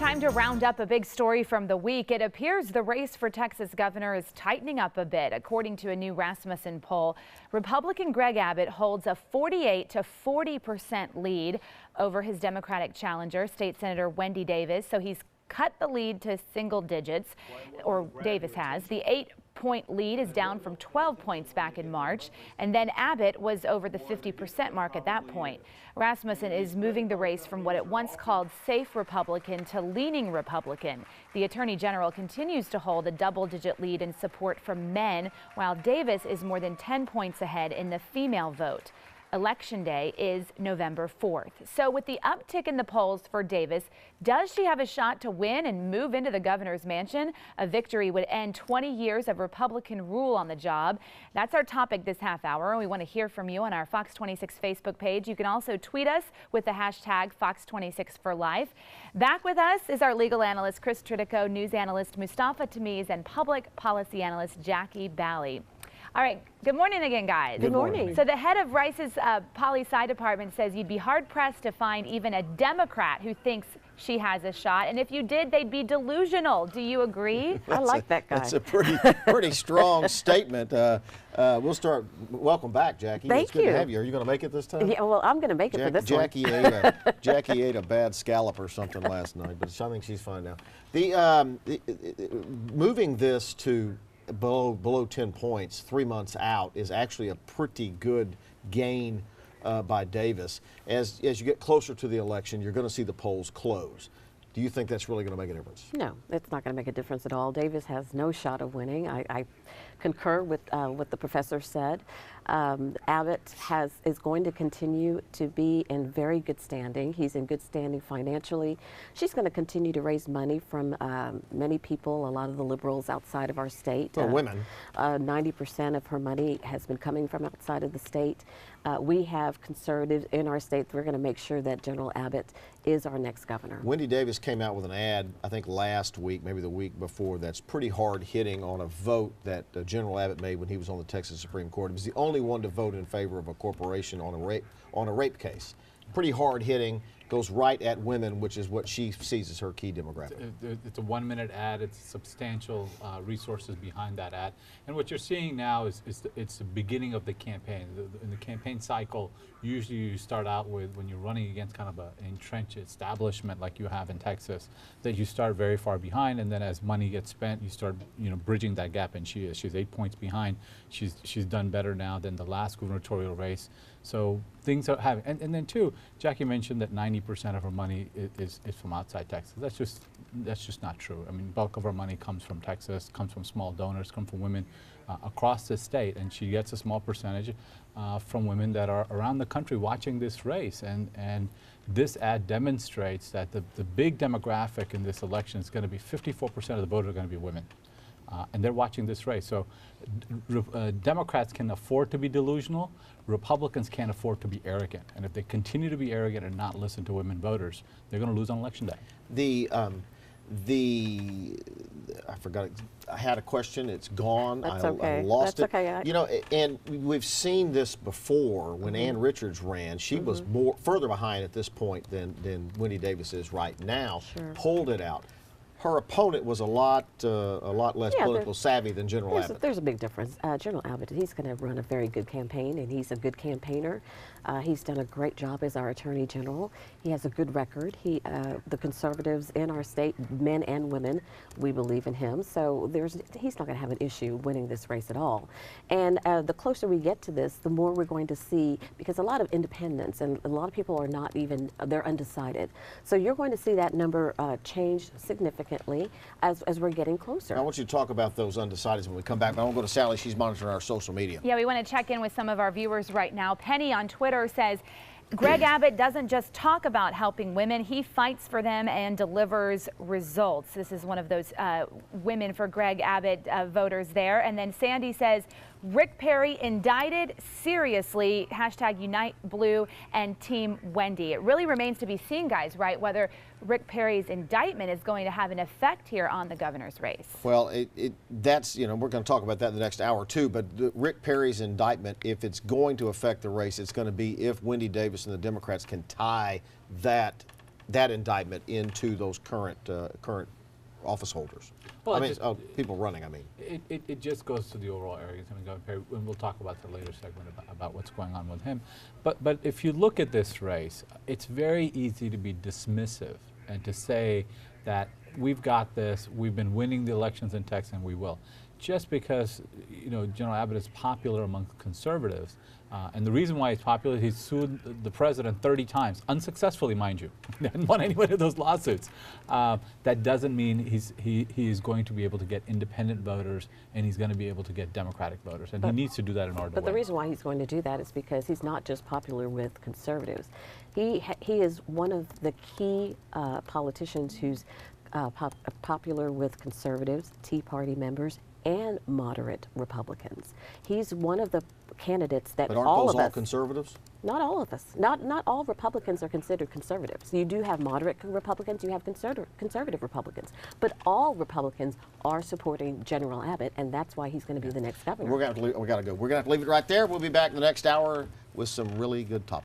Time to round up a big story from the week. It appears the race for Texas governor is tightening up a bit. According to a new Rasmussen poll, Republican Greg Abbott holds a 48 to 40% lead over his Democratic challenger, State Senator Wendy Davis. So he's cut the lead to single digits, or Davis has. The 8-point lead is down from 12 points back in March, and then Abbott was over the 50% mark at that point. Rasmussen is moving the race from what it once called safe Republican to leaning Republican. The Attorney General continues to hold a double-digit lead in support from men, while Davis is more than 10 points ahead in the female vote. Election Day is November 4th. So with the uptick in the polls for Davis, does she have a shot to win and move into the governor's mansion? A victory would end 20 years of Republican rule on the job. That's our topic this half hour. We want to hear from you on our Fox 26 Facebook page. You can also tweet us with the hashtag Fox26forlife. Back with us is our legal analyst Chris Tridico, news analyst Mustafa Tamiz, and public policy analyst Jackie Bally. All right, good morning again, guys. Good morning. So the head of Rice's poli-sci department says you'd be hard-pressed to find even a Democrat who thinks she has a shot, and if you did, they'd be delusional. Do you agree? I like that guy. That's a pretty strong statement. We'll start. Welcome back, Jackie. Thank it's good you. to have you. Are you going to make it this time? Yeah, well, I'm going to make it for this Jackie one. Jackie ate a bad scallop or something last night, but I think she's fine now. Moving this to below 10 points 3 months out is actually a pretty good gain by Davis. As you get closer to the election, you're going to see the polls close. Do you think that's really going to make a difference? No, it's not going to make a difference at all. Davis has no shot of winning. I concur with what the professor said. Abbott is going to continue to be in very good standing. He's in good standing financially. She's going to continue to raise money from many people, a lot of the liberals outside of our state. Women. 90% of her money has been coming from outside of the state. We have conservatives in our state. We're going to make sure that General Abbott is our next governor. Wendy Davis came out with an ad, I think last week, maybe the week before, that's pretty hard hitting on a vote that General Abbott made when he was on the Texas Supreme Court. He was the only one to vote in favor of a corporation on a rape case. Pretty hard hitting, goes right at women, which is what she sees as her key demographic. It's a 1-minute ad. It's substantial resources behind that ad. And what you're seeing now is it's the beginning of the campaign. In the campaign cycle, usually you start out with, when you're running against kind of an entrenched establishment like you have in Texas, that you start very far behind, and then as money gets spent, you start bridging that gap. And she's 8 points behind. She's done better now than the last gubernatorial race. So things are having, and then too, Jackie mentioned that 90% of her money is from outside Texas. That's just not true. I mean, bulk of her money comes from Texas, comes from small donors, comes from women across the state, and she gets a small percentage from women that are around the country watching this race. And this ad demonstrates that the big demographic in this election is going to be 54% of the voters are going to be women. And they're watching this race. So Democrats can afford to be delusional. Republicans can't afford to be arrogant. And if they continue to be arrogant and not listen to women voters, they're going to lose on Election Day. I forgot. I had a question. It's gone. That's I okay. lost That's it. okay. And we've seen this before when Ann Richards ran. She was further behind at this point than Wendy Davis is right now. Sure. Pulled it out. Her opponent was a lot less political savvy than General Abbott. There's a big difference. General Abbott, he's going to run a very good campaign, and he's a good campaigner. He's done a great job as our Attorney General. He has a good record. The conservatives in our state, men and women, we believe in him. So he's not going to have an issue winning this race at all. And the closer we get to this, the more we're going to see, because a lot of independents and a lot of people are not even, they're undecided. So you're going to see that number change significantly as we're getting closer. I want you to talk about those undecideds when we come back. But I want to go to Sally. She's monitoring our social media. Yeah, we want to check in with some of our viewers right now. Penny on Twitter says, Greg Abbott doesn't just talk about helping women, he fights for them and delivers results. This is one of those women for Greg Abbott voters there. And then Sandy says, Rick Perry indicted seriously, hashtag Unite Blue and Team Wendy. It really remains to be seen, guys, right, whether Rick Perry's indictment is going to have an effect here on the governor's race. Well, that's, we're going to talk about that in the next hour or two, but Rick Perry's indictment, if it's going to affect the race, it's going to be if Wendy Davis and the Democrats can tie that that indictment into those current office holders. Well, I mean, people running, I mean. It just goes to the overall area. And we'll talk about the later segment about what's going on with him. But if you look at this race, it's very easy to be dismissive and to say that we've got this, we've been winning the elections in Texas, and we will. Just because, you know, General Abbott is popular among conservatives, and the reason why he's popular, he's sued the president 30 times, unsuccessfully, mind you. He hasn't won any of those lawsuits. That doesn't mean he is going to be able to get independent voters, and he's going to be able to get Democratic voters, and he needs to do that in order to win. But the reason why he's going to do that is because he's not just popular with conservatives. He is one of the key politicians who's popular with conservatives, Tea Party members, and moderate Republicans. He's one of the candidates that But aren't all those of all us, conservatives? not all of us, not all Republicans are considered conservatives. You do have moderate Republicans, you have conservative Republicans, but all Republicans are supporting General Abbott, and that's why he's going to be the next governor. We got to go. We're going to have to leave it right there. We'll be back in the next hour with some really good topics.